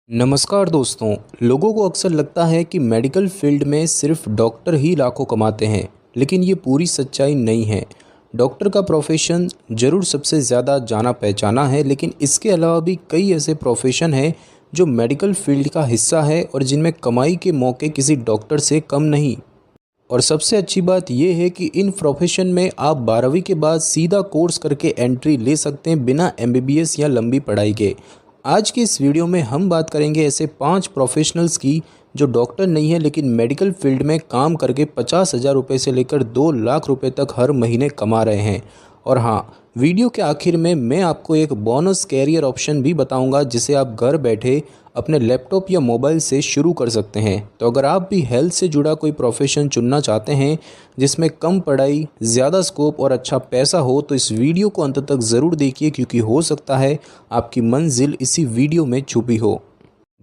नमस्कार दोस्तों। लोगों को अक्सर लगता है कि मेडिकल फील्ड में सिर्फ डॉक्टर ही लाखों कमाते हैं, लेकिन ये पूरी सच्चाई नहीं है। डॉक्टर का प्रोफेशन ज़रूर सबसे ज़्यादा जाना पहचाना है, लेकिन इसके अलावा भी कई ऐसे प्रोफेशन हैं जो मेडिकल फील्ड का हिस्सा है और जिनमें कमाई के मौके किसी डॉक्टर से कम नहीं। और सबसे अच्छी बात यह है कि इन प्रोफेशन में आप 12वीं के बाद सीधा कोर्स करके एंट्री ले सकते हैं बिना एमबीबीएस या लंबी पढ़ाई के। आज के इस वीडियो में हम बात करेंगे ऐसे 5 प्रोफेशनल्स की जो डॉक्टर नहीं है लेकिन मेडिकल फील्ड में काम करके 50,000 रुपये से लेकर 2 लाख रुपए तक हर महीने कमा रहे हैं। और हाँ, वीडियो के आखिर में मैं आपको एक बोनस कैरियर ऑप्शन भी बताऊंगा जिसे आप घर बैठे अपने लैपटॉप या मोबाइल से शुरू कर सकते हैं। तो अगर आप भी हेल्थ से जुड़ा कोई प्रोफेशन चुनना चाहते हैं जिसमें कम पढ़ाई, ज़्यादा स्कोप और अच्छा पैसा हो, तो इस वीडियो को अंत तक ज़रूर देखिए, क्योंकि हो सकता है आपकी मंजिल इसी वीडियो में छुपी हो।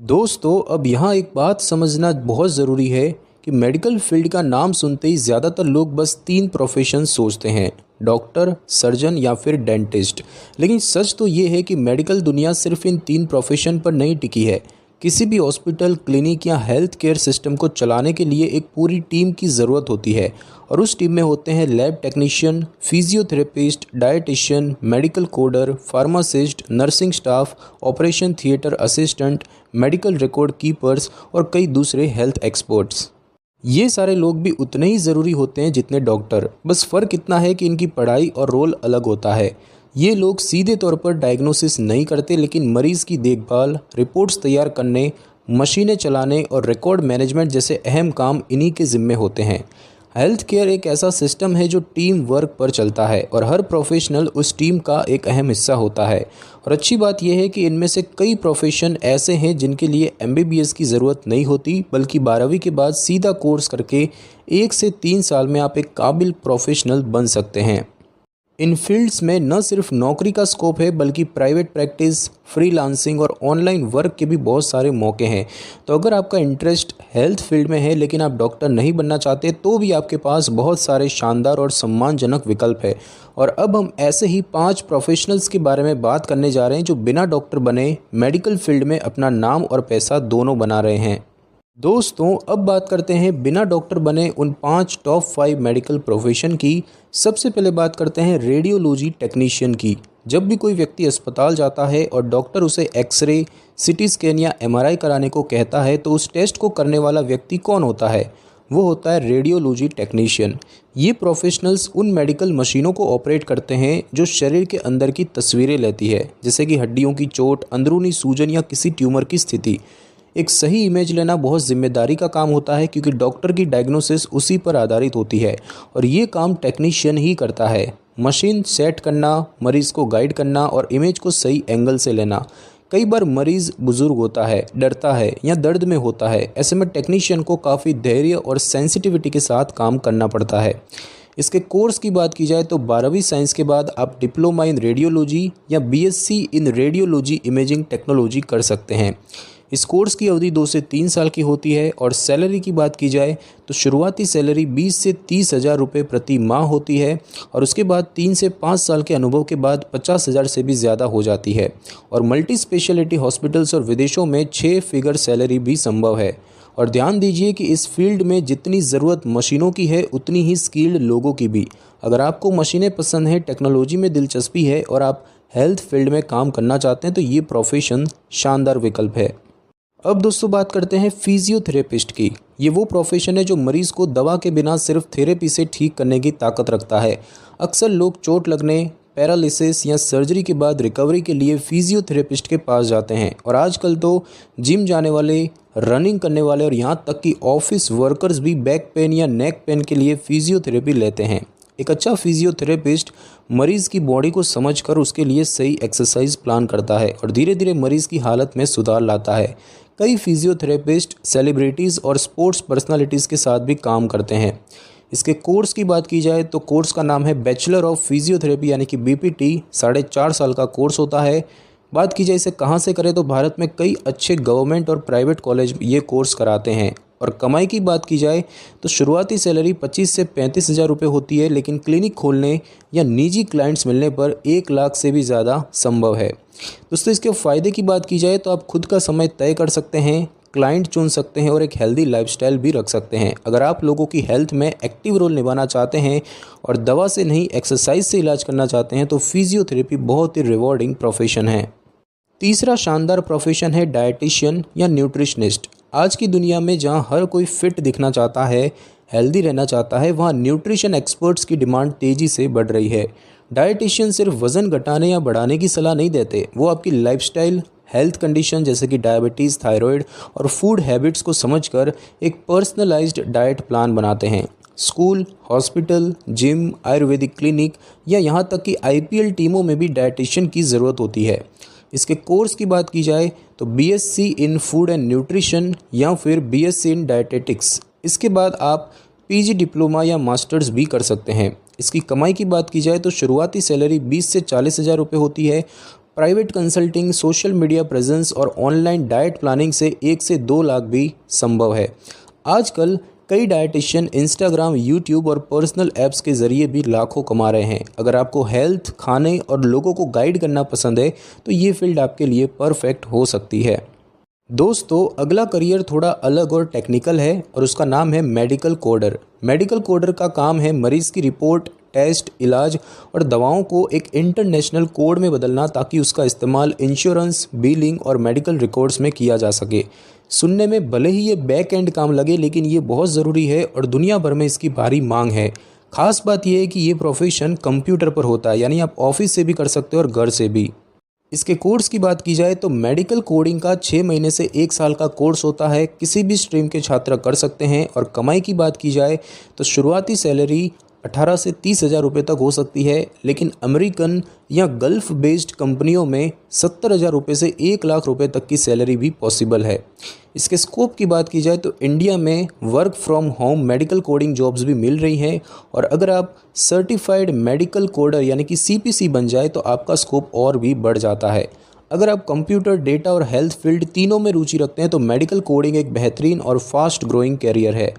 दोस्तों, अब यहाँ एक बात समझना बहुत ज़रूरी है कि मेडिकल फील्ड का नाम सुनते ही ज़्यादातर लोग बस 3 प्रोफेशन सोचते हैं, डॉक्टर, सर्जन या फिर डेंटिस्ट। लेकिन सच तो ये है कि मेडिकल दुनिया सिर्फ इन 3 प्रोफेशन पर नहीं टिकी है। किसी भी हॉस्पिटल, क्लिनिक या हेल्थ केयर सिस्टम को चलाने के लिए एक पूरी टीम की ज़रूरत होती है, और उस टीम में होते हैं lab technician, physiotherapist, dietitian, medical coder, pharmacist, nursing staff, operation theatre assistant, medical record keepers और कई दूसरे हेल्थ एक्सपर्ट्स। ये सारे लोग भी उतने ही ज़रूरी होते हैं जितने डॉक्टर, बस फ़र्क इतना है कि इनकी पढ़ाई और रोल अलग होता है। ये लोग सीधे तौर पर डायग्नोसिस नहीं करते, लेकिन मरीज़ की देखभाल, रिपोर्ट्स तैयार करने, मशीनें चलाने और रिकॉर्ड मैनेजमेंट जैसे अहम काम इन्हीं के ज़िम्मे होते हैं। हेल्थ केयर एक ऐसा सिस्टम है जो टीम वर्क पर चलता है और हर प्रोफेशनल उस टीम का एक अहम हिस्सा होता है। और अच्छी बात यह है कि इनमें से कई प्रोफेशन ऐसे हैं जिनके लिए एमबीबीएस की ज़रूरत नहीं होती, बल्कि 12वीं के बाद सीधा कोर्स करके 1 से 3 साल में आप एक काबिल प्रोफेशनल बन सकते हैं। इन फील्ड्स में न सिर्फ नौकरी का स्कोप है, बल्कि प्राइवेट प्रैक्टिस, फ्रीलांसिंग और ऑनलाइन वर्क के भी बहुत सारे मौके हैं। तो अगर आपका इंटरेस्ट हेल्थ फील्ड में है लेकिन आप डॉक्टर नहीं बनना चाहते, तो भी आपके पास बहुत सारे शानदार और सम्मानजनक विकल्प है। और अब हम ऐसे ही 5 प्रोफेशनल्स के बारे में बात करने जा रहे हैं जो बिना डॉक्टर बने मेडिकल फील्ड में अपना नाम और पैसा दोनों बना रहे हैं। दोस्तों, अब बात करते हैं बिना डॉक्टर बने उन 5 टॉप 5 मेडिकल प्रोफेशन की। सबसे पहले बात करते हैं रेडियोलॉजी टेक्नीशियन की। जब भी कोई व्यक्ति अस्पताल जाता है और डॉक्टर उसे एक्सरे, सीटी स्कैन या एमआरआई कराने को कहता है, तो उस टेस्ट को करने वाला व्यक्ति कौन होता है? वो होता है रेडियोलॉजी टेक्नीशियन। ये प्रोफेशनल्स उन मेडिकल मशीनों को ऑपरेट करते हैं जो शरीर के अंदर की तस्वीरें लेती है, जैसे कि हड्डियों की चोट, अंदरूनी सूजन या किसी ट्यूमर की स्थिति। एक सही इमेज लेना बहुत जिम्मेदारी का काम होता है, क्योंकि डॉक्टर की डायग्नोसिस उसी पर आधारित होती है और ये काम टेक्नीशियन ही करता है। मशीन सेट करना, मरीज़ को गाइड करना और इमेज को सही एंगल से लेना। कई बार मरीज़ बुजुर्ग होता है, डरता है या दर्द में होता है। ऐसे में टेक्नीशियन को काफ़ी धैर्य और सेंसिटिविटी के साथ काम करना पड़ता है। इसके कोर्स की बात की जाए तो 12वीं साइंस के बाद आप डिप्लोमा इन रेडियोलॉजी या BSc in radiology imaging technology कर सकते हैं। इस कोर्स की अवधि 2 से 3 साल की होती है। और सैलरी की बात की जाए तो शुरुआती सैलरी 20 से 30,000 रुपये प्रति माह होती है, और उसके बाद 3 से 5 साल के अनुभव के बाद 50,000 से भी ज़्यादा हो जाती है। और मल्टी स्पेशलिटी हॉस्पिटल्स और विदेशों में 6 फिगर सैलरी भी संभव है। और ध्यान दीजिए कि इस फील्ड में जितनी ज़रूरत मशीनों की है, उतनी ही स्किल्ड लोगों की भी। अगर आपको मशीनें पसंद हैं, टेक्नोलॉजी में दिलचस्पी है और आप हेल्थ फील्ड में काम करना चाहते हैं, तो ये प्रोफेशन शानदार विकल्प है। अब दोस्तों, बात करते हैं फिजियोथेरेपिस्ट की। ये वो प्रोफेशन है जो मरीज़ को दवा के बिना सिर्फ थेरेपी से ठीक करने की ताकत रखता है। अक्सर लोग चोट लगने, पैरालिसिस या सर्जरी के बाद रिकवरी के लिए फिजियोथेरेपिस्ट के पास जाते हैं। और आजकल तो जिम जाने वाले, रनिंग करने वाले और यहाँ तक कि ऑफिस वर्कर्स भी बैक पेन या नेक पेन के लिए फिजियोथेरेपी लेते हैं। एक अच्छा फिजियोथेरेपिस्ट मरीज़ की बॉडी को समझकर उसके लिए सही एक्सरसाइज प्लान करता है और धीरे धीरे मरीज़ की हालत में सुधार लाता है। कई फिजियोथेरेपिस्ट सेलिब्रिटीज़ और स्पोर्ट्स पर्सनालिटीज़ के साथ भी काम करते हैं। इसके कोर्स की बात की जाए तो कोर्स का नाम है बैचलर ऑफ फिजियोथेरेपी, यानी कि बीपीटी। 4.5 साल का कोर्स होता है। बात की जाए इसे कहाँ से करें, तो भारत में कई अच्छे गवर्नमेंट और प्राइवेट कॉलेज ये कोर्स कराते हैं। और कमाई की बात की जाए तो शुरुआती सैलरी 25 से 35 हज़ार रुपये होती है, लेकिन क्लिनिक खोलने या निजी क्लाइंट्स मिलने पर 1 लाख से भी ज़्यादा संभव है। दोस्तों, इसके फ़ायदे की बात की जाए तो आप खुद का समय तय कर सकते हैं, क्लाइंट चुन सकते हैं और एक हेल्दी लाइफस्टाइल भी रख सकते हैं। अगर आप लोगों की हेल्थ में एक्टिव रोल निभाना चाहते हैं और दवा से नहीं एक्सरसाइज से इलाज करना चाहते हैं तो फिजियोथेरेपी बहुत ही रिवॉर्डिंग प्रोफेशन है। तीसरा शानदार प्रोफेशन है डाइटिशियन या न्यूट्रिशनिस्ट। आज की दुनिया में जहां हर कोई फिट दिखना चाहता है, हेल्दी रहना चाहता है, वहां न्यूट्रिशन एक्सपर्ट्स की डिमांड तेज़ी से बढ़ रही है। डाइटिशियन सिर्फ वज़न घटाने या बढ़ाने की सलाह नहीं देते, वो आपकी लाइफस्टाइल, हेल्थ कंडीशन जैसे कि डायबिटीज़, थायराइड और फूड हैबिट्स को समझकर एक पर्सनलाइज्ड डाइट प्लान बनाते हैं। School, hospital, gym, Ayurvedic clinic या यहाँ तक कि आईपीएल टीमों में भी डाइटिशियन की ज़रूरत होती है। इसके कोर्स की बात की जाए तो BSc in food and nutrition या फिर बीएससी इन डाइटेटिक्स। इसके बाद आप पीजी डिप्लोमा या मास्टर्स भी कर सकते हैं। इसकी कमाई की बात की जाए तो शुरुआती सैलरी 20 से 40 हज़ार रुपये होती है। Private consulting, social media presence और ऑनलाइन डाइट प्लानिंग से 1 से 2 लाख भी संभव है। आजकल कई डाइटिशियन इंस्टाग्राम, यूट्यूब और पर्सनल ऐप्स के ज़रिए भी लाखों कमा रहे हैं। अगर आपको हेल्थ, खाने और लोगों को गाइड करना पसंद है तो ये फील्ड आपके लिए परफेक्ट हो सकती है। दोस्तों, अगला करियर थोड़ा अलग और टेक्निकल है और उसका नाम है मेडिकल कोडर। मेडिकल कोडर का काम है मरीज़ की रिपोर्ट, टेस्ट, इलाज और दवाओं को एक इंटरनेशनल कोड में बदलना ताकि उसका इस्तेमाल इंश्योरेंस, बिलिंग और मेडिकल रिकॉर्ड्स में किया जा सके। सुनने में भले ही ये बैक एंड काम लगे, लेकिन ये बहुत ज़रूरी है और दुनिया भर में इसकी भारी मांग है। खास बात यह है कि ये प्रोफेशन कंप्यूटर पर होता है, यानी आप ऑफिस से भी कर सकते हो और घर से भी। इसके कोर्स की बात की जाए तो मेडिकल कोडिंग का 6 महीने से 1 साल का कोर्स होता है। किसी भी स्ट्रीम के छात्र कर सकते हैं। और कमाई की बात की जाए तो शुरुआती सैलरी 18 से 30 हज़ार रुपये तक हो सकती है, लेकिन अमेरिकन या गल्फ़ बेस्ड कंपनियों में 70 हज़ार रुपये से 1 लाख रुपये तक की सैलरी भी पॉसिबल है। इसके स्कोप की बात की जाए तो इंडिया में work from home medical coding jobs भी मिल रही हैं और अगर आप सर्टिफाइड मेडिकल कोडर यानी कि सीपीसी बन जाए तो आपका स्कोप और भी बढ़ जाता है। अगर आप कंप्यूटर, डेटा और हेल्थ फील्ड तीनों में रुचि रखते हैं तो मेडिकल कोडिंग एक बेहतरीन और फास्ट ग्रोइंग कैरियर है।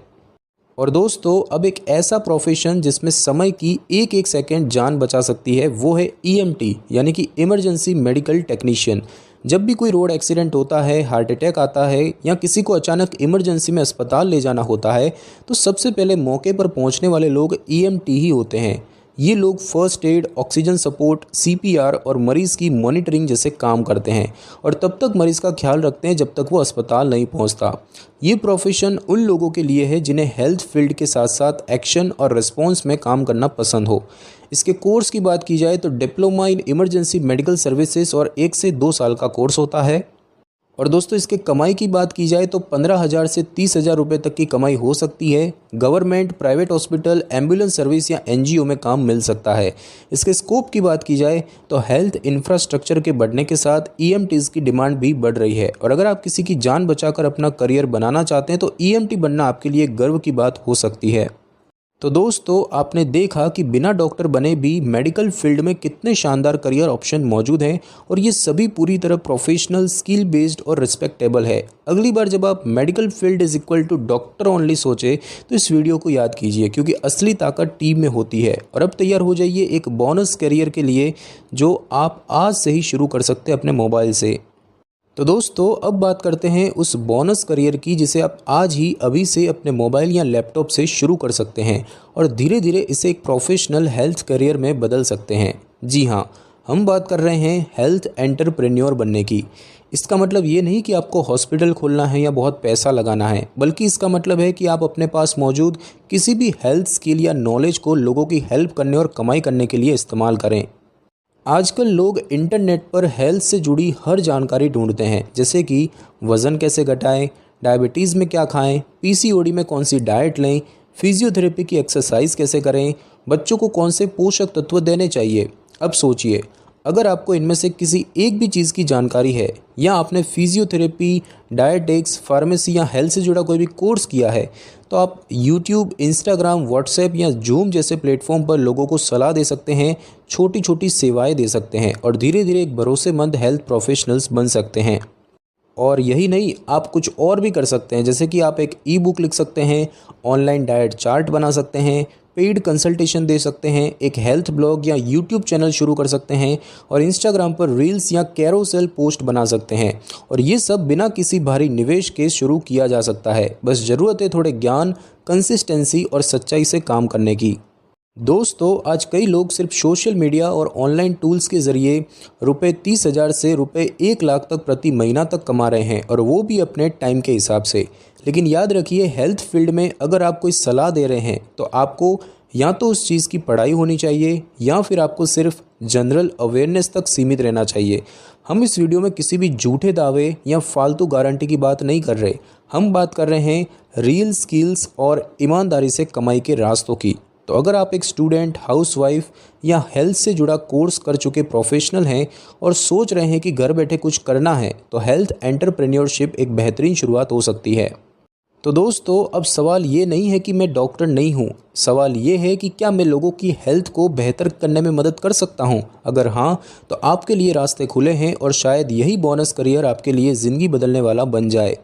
और दोस्तों, अब एक ऐसा प्रोफेशन जिसमें समय की एक एक सेकंड जान बचा सकती है वो है ईएमटी यानी कि इमरजेंसी मेडिकल टेक्नीशियन। जब भी कोई रोड एक्सीडेंट होता है, हार्ट अटैक आता है या किसी को अचानक इमरजेंसी में अस्पताल ले जाना होता है तो सबसे पहले मौके पर पहुंचने वाले लोग ईएमटी ही होते हैं। ये लोग first aid, oxygen support, CPR और मरीज़ की मॉनिटरिंग जैसे काम करते हैं और तब तक मरीज़ का ख्याल रखते हैं जब तक वो अस्पताल नहीं पहुंचता। ये प्रोफेशन उन लोगों के लिए है जिन्हें हेल्थ फील्ड के साथ साथ एक्शन और रिस्पॉन्स में काम करना पसंद हो। इसके कोर्स की बात की जाए तो diploma in emergency medical services और 1 से 2 साल का कोर्स होता है। और दोस्तों, इसके कमाई की बात की जाए तो 15 हज़ार से 30 हज़ार रुपये तक की कमाई हो सकती है। Government, private hospital, ambulance service या एनजीओ में काम मिल सकता है। इसके स्कोप की बात की जाए तो हेल्थ इंफ्रास्ट्रक्चर के बढ़ने के साथ ईएमटीज़ की डिमांड भी बढ़ रही है और अगर आप किसी की जान बचाकर अपना करियर बनाना चाहते हैं तो ईएमटी बनना आपके लिए गर्व की बात हो सकती है। तो दोस्तों, आपने देखा कि बिना डॉक्टर बने भी मेडिकल फील्ड में कितने शानदार करियर ऑप्शन मौजूद हैं और ये सभी पूरी तरह प्रोफेशनल, स्किल बेस्ड और रिस्पेक्टेबल है। अगली बार जब आप medical field is equal to doctor only सोचे तो इस वीडियो को याद कीजिए, क्योंकि असली ताकत टीम में होती है। और अब तैयार हो जाइए एक बोनस करियर के लिए जो आप आज से ही शुरू कर सकते हैं अपने मोबाइल से। तो दोस्तों, अब बात करते हैं उस बोनस करियर की जिसे आप आज ही अभी से अपने मोबाइल या लैपटॉप से शुरू कर सकते हैं और धीरे धीरे इसे एक प्रोफेशनल हेल्थ करियर में बदल सकते हैं। जी हाँ, हम बात कर रहे हैं हेल्थ एंटरप्रेन्योर बनने की। इसका मतलब ये नहीं कि आपको हॉस्पिटल खोलना है या बहुत पैसा लगाना है, बल्कि इसका मतलब है कि आप अपने पास मौजूद किसी भी हेल्थ स्किल या नॉलेज को लोगों की हेल्प करने और कमाई करने के लिए इस्तेमाल करें। आजकल लोग इंटरनेट पर हेल्थ से जुड़ी हर जानकारी ढूंढते हैं, जैसे कि वज़न कैसे घटाएं, डायबिटीज़ में क्या खाएं, पीसीओडी में कौन सी डाइट लें, फिजियोथेरेपी की एक्सरसाइज कैसे करें, बच्चों को कौन से पोषक तत्व देने चाहिए। अब सोचिए, अगर आपको इनमें से किसी एक भी चीज़ की जानकारी है या आपने फिजियोथेरेपी, डायटेटिक्स, फार्मेसी या हेल्थ से जुड़ा कोई भी कोर्स किया है तो आप यूट्यूब, इंस्टाग्राम, व्हाट्सएप या जूम जैसे प्लेटफॉर्म पर लोगों को सलाह दे सकते हैं, छोटी छोटी सेवाएं दे सकते हैं और धीरे धीरे एक भरोसेमंद हेल्थ प्रोफेशनल्स बन सकते हैं। और यही नहीं, आप कुछ और भी कर सकते हैं, जैसे कि आप एक ई बुक लिख सकते हैं, ऑनलाइन डाइट चार्ट बना सकते हैं, पेड कंसल्टेशन दे सकते हैं, एक हेल्थ ब्लॉग या यूट्यूब चैनल शुरू कर सकते हैं और इंस्टाग्राम पर रील्स या कैरोसेल पोस्ट बना सकते हैं। और ये सब बिना किसी भारी निवेश के शुरू किया जा सकता है। बस ज़रूरत है थोड़े ज्ञान, कंसिस्टेंसी और सच्चाई से काम करने की। दोस्तों, आज कई लोग सिर्फ सोशल मीडिया और ऑनलाइन टूल्स के ज़रिए रुपए 30,000 से रुपए 1 लाख तक प्रति महीना तक कमा रहे हैं, और वो भी अपने टाइम के हिसाब से। लेकिन याद रखिए, हेल्थ फील्ड में अगर आप कोई सलाह दे रहे हैं तो आपको या तो उस चीज़ की पढ़ाई होनी चाहिए या फिर आपको सिर्फ जनरल अवेयरनेस तक सीमित रहना चाहिए। हम इस वीडियो में किसी भी झूठे दावे या फालतू गारंटी की बात नहीं कर रहे। हम बात कर रहे हैं रियल स्किल्स और ईमानदारी से कमाई के रास्तों की। तो अगर आप एक स्टूडेंट, हाउसवाइफ या हेल्थ से जुड़ा कोर्स कर चुके प्रोफेशनल हैं और सोच रहे हैं कि घर बैठे कुछ करना है, तो हेल्थ एंटरप्रेन्योरशिप एक बेहतरीन शुरुआत हो सकती है। तो दोस्तों, अब सवाल ये नहीं है कि मैं डॉक्टर नहीं हूँ, सवाल ये है कि क्या मैं लोगों की हेल्थ को बेहतर करने में मदद कर सकता हूँ। अगर हाँ, तो आपके लिए रास्ते खुले हैं और शायद यही बोनस करियर आपके लिए ज़िंदगी बदलने वाला बन जाए।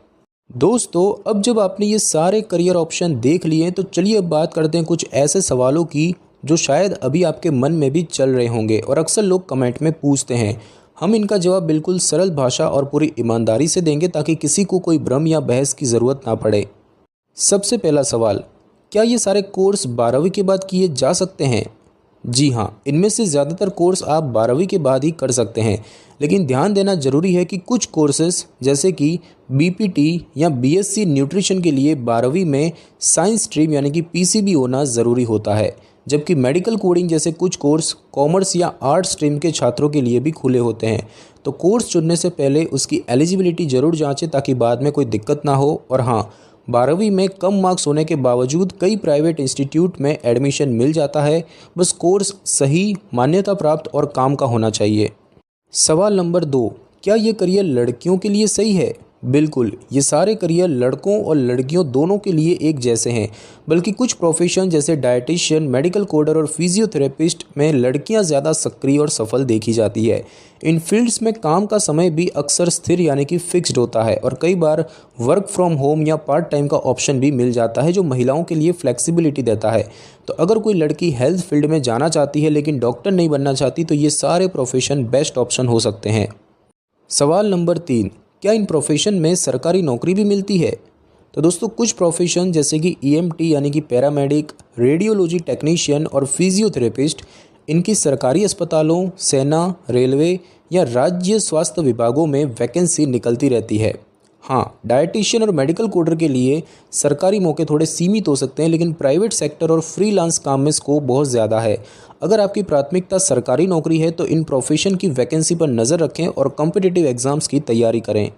दोस्तों, अब जब आपने ये सारे करियर ऑप्शन देख लिए, तो चलिए अब बात करते हैं कुछ ऐसे सवालों की जो शायद अभी आपके मन में भी चल रहे होंगे और अक्सर लोग कमेंट में पूछते हैं। हम इनका जवाब बिल्कुल सरल भाषा और पूरी ईमानदारी से देंगे ताकि किसी को कोई भ्रम या बहस की ज़रूरत ना पड़े। सबसे पहला सवाल, क्या ये सारे कोर्स 12वीं के बाद किए जा सकते हैं? जी हाँ, इनमें से ज़्यादातर कोर्स आप 12वीं के बाद ही कर सकते हैं, लेकिन ध्यान देना ज़रूरी है कि कुछ कोर्सेज जैसे कि बीपीटी या बीएससी न्यूट्रिशन के लिए 12वीं में साइंस स्ट्रीम यानी कि पीसीबी होना ज़रूरी होता है, जबकि मेडिकल कोडिंग जैसे कुछ कोर्स कॉमर्स या आर्ट स्ट्रीम के छात्रों के लिए भी खुले होते हैं। तो कोर्स चुनने से पहले उसकी एलिजिबिलिटी ज़रूर जाँचें ताकि बाद में कोई दिक्कत ना हो। और हाँ, 12वीं में कम मार्क्स होने के बावजूद कई प्राइवेट इंस्टीट्यूट में एडमिशन मिल जाता है, बस कोर्स सही, मान्यता प्राप्त और काम का होना चाहिए। सवाल नंबर 2, क्या ये करियर लड़कियों के लिए सही है? बिल्कुल, ये सारे करियर लड़कों और लड़कियों दोनों के लिए एक जैसे हैं, बल्कि कुछ प्रोफेशन जैसे डाइटिशियन, मेडिकल कोडर और फिजियोथेरेपिस्ट में लड़कियां ज़्यादा सक्रिय और सफल देखी जाती है। इन फील्ड्स में काम का समय भी अक्सर स्थिर यानी कि फिक्स्ड होता है और कई बार वर्क फ्रॉम होम या पार्ट टाइम का ऑप्शन भी मिल जाता है जो महिलाओं के लिए फ्लेक्सिबिलिटी देता है। तो अगर कोई लड़की हेल्थ फील्ड में जाना चाहती है लेकिन डॉक्टर नहीं बनना चाहती, तो ये सारे प्रोफेशन बेस्ट ऑप्शन हो सकते हैं। सवाल नंबर 3, क्या इन प्रोफेशन में सरकारी नौकरी भी मिलती है? तो दोस्तों, कुछ प्रोफेशन जैसे कि ईएमटी यानी कि पैरामेडिक, रेडियोलॉजी टेक्नीशियन और फिजियोथेरेपिस्ट, इनकी सरकारी अस्पतालों, सेना, रेलवे या राज्य स्वास्थ्य विभागों में वैकेंसी निकलती रहती है। हाँ, डाइटिशियन और मेडिकल कोडर के लिए सरकारी मौके थोड़े सीमित हो सकते हैं, लेकिन प्राइवेट सेक्टर और फ्रीलांस काम में स्कोप बहुत ज़्यादा है। अगर आपकी प्राथमिकता सरकारी नौकरी है तो इन प्रोफेशन की वैकेंसी पर नज़र रखें और कॉम्पिटिटिव एग्ज़ाम्स की तैयारी करें।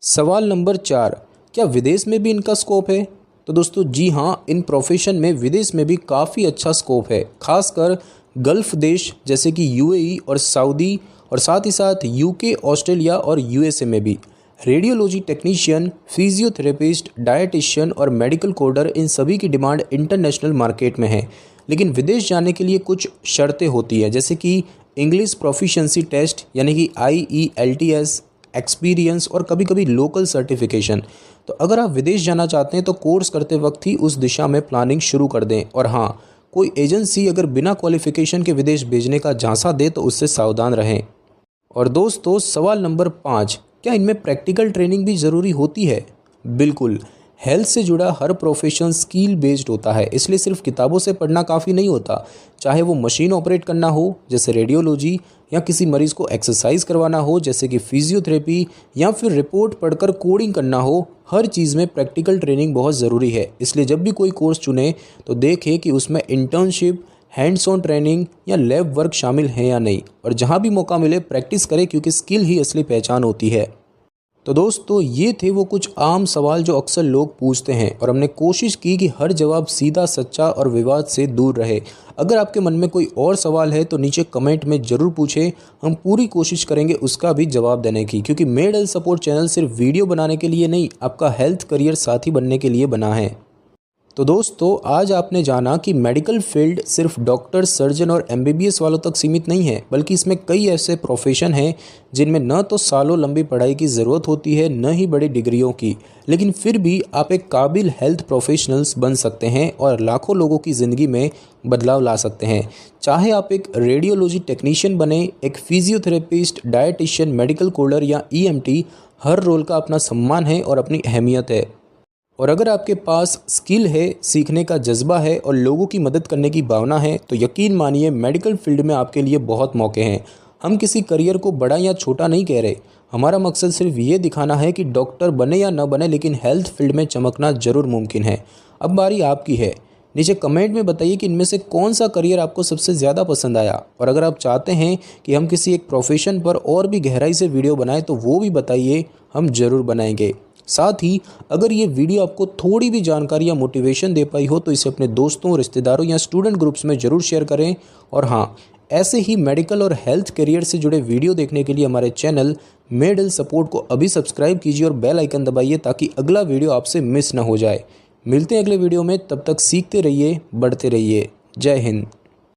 सवाल नंबर 4, क्या विदेश में भी इनका स्कोप है? तो दोस्तों, जी हाँ, इन प्रोफेशन में विदेश में भी काफ़ी अच्छा स्कोप है, खासकर गल्फ़ देश जैसे कि यूएई और सऊदी, और साथ ही साथ यूके, ऑस्ट्रेलिया और यूएसए में भी। रेडियोलॉजी टेक्नीशियन, फिजियोथेरेपिस्ट, डाइटिशियन और मेडिकल कोडर, इन सभी की डिमांड इंटरनेशनल मार्केट में है। लेकिन विदेश जाने के लिए कुछ शर्तें होती हैं, जैसे कि इंग्लिश प्रोफिशिएंसी टेस्ट यानी कि IELTS, एक्सपीरियंस और कभी कभी लोकल सर्टिफिकेशन। तो अगर आप विदेश जाना चाहते हैं तो कोर्स करते वक्त ही उस दिशा में प्लानिंग शुरू कर दें। और हाँ, कोई एजेंसी अगर बिना क्वालिफिकेशन के विदेश भेजने का झांसा दे तो उससे सावधान रहें। और दोस्तों, सवाल नंबर 5, क्या इनमें प्रैक्टिकल ट्रेनिंग भी ज़रूरी होती है? बिल्कुल, हेल्थ से जुड़ा हर प्रोफेशन स्किल बेस्ड होता है, इसलिए सिर्फ किताबों से पढ़ना काफ़ी नहीं होता। चाहे वो मशीन ऑपरेट करना हो जैसे रेडियोलॉजी, या किसी मरीज़ को एक्सरसाइज करवाना हो जैसे कि फिजियोथेरेपी, या फिर रिपोर्ट पढ़कर कोडिंग करना हो, हर चीज़ में प्रैक्टिकल ट्रेनिंग बहुत ज़रूरी है। इसलिए जब भी कोई कोर्स चुने तो देखें कि उसमें इंटर्नशिप, हैंड्स ऑन ट्रेनिंग या लैब वर्क शामिल है या नहीं, और जहाँ भी मौका मिले प्रैक्टिस करें क्योंकि स्किल ही असली पहचान होती है। तो दोस्तों, ये थे वो कुछ आम सवाल जो अक्सर लोग पूछते हैं, और हमने कोशिश की कि हर जवाब सीधा, सच्चा और विवाद से दूर रहे। अगर आपके मन में कोई और सवाल है तो नीचे कमेंट में ज़रूर पूछें, हम पूरी कोशिश करेंगे उसका भी जवाब देने की, क्योंकि मेड हेल्थ सपोर्ट चैनल सिर्फ वीडियो बनाने के लिए नहीं, आपका हेल्थ करियर साथी बनने के लिए बना है। तो दोस्तों आज आपने जाना कि मेडिकल फील्ड सिर्फ डॉक्टर, सर्जन और एमबीबीएस वालों तक सीमित नहीं है, बल्कि इसमें कई ऐसे प्रोफेशन हैं जिनमें न तो सालों लंबी पढ़ाई की ज़रूरत होती है, न ही बड़ी डिग्रियों की, लेकिन फिर भी आप एक काबिल हेल्थ प्रोफेशनल्स बन सकते हैं और लाखों लोगों की ज़िंदगी में बदलाव ला सकते हैं। चाहे आप एक रेडियोलॉजी टेक्नीशियन बने, एक फिजियोथेरेपिस्ट, डायटिशियन, मेडिकल कोडर या ईएमटी, हर रोल का अपना सम्मान है और अपनी अहमियत है। और अगर आपके पास स्किल है, सीखने का जज्बा है और लोगों की मदद करने की भावना है, तो यकीन मानिए मेडिकल फील्ड में आपके लिए बहुत मौके हैं। हम किसी करियर को बड़ा या छोटा नहीं कह रहे, हमारा मकसद सिर्फ ये दिखाना है कि डॉक्टर बने या न बने, लेकिन हेल्थ फील्ड में चमकना ज़रूर मुमकिन है। अब बारी आपकी है। नीचे कमेंट में बताइए कि इनमें से कौन सा करियर आपको सबसे ज़्यादा पसंद आया, और अगर आप चाहते हैं कि हम किसी एक प्रोफेशन पर और भी गहराई से वीडियो बनाएं तो वो भी बताइए, हम ज़रूर बनाएंगे। साथ ही अगर ये वीडियो आपको थोड़ी भी जानकारी या मोटिवेशन दे पाई हो तो इसे अपने दोस्तों, रिश्तेदारों या स्टूडेंट ग्रुप्स में ज़रूर शेयर करें। और हाँ, ऐसे ही मेडिकल और हेल्थ करियर से जुड़े वीडियो देखने के लिए हमारे चैनल मेडिकल सपोर्ट को अभी सब्सक्राइब कीजिए और बेल आइकन दबाइए ताकि अगला वीडियो आपसे मिस ना हो जाए। मिलते हैं अगले वीडियो में, तब तक सीखते रहिए, बढ़ते रहिए। जय हिंद।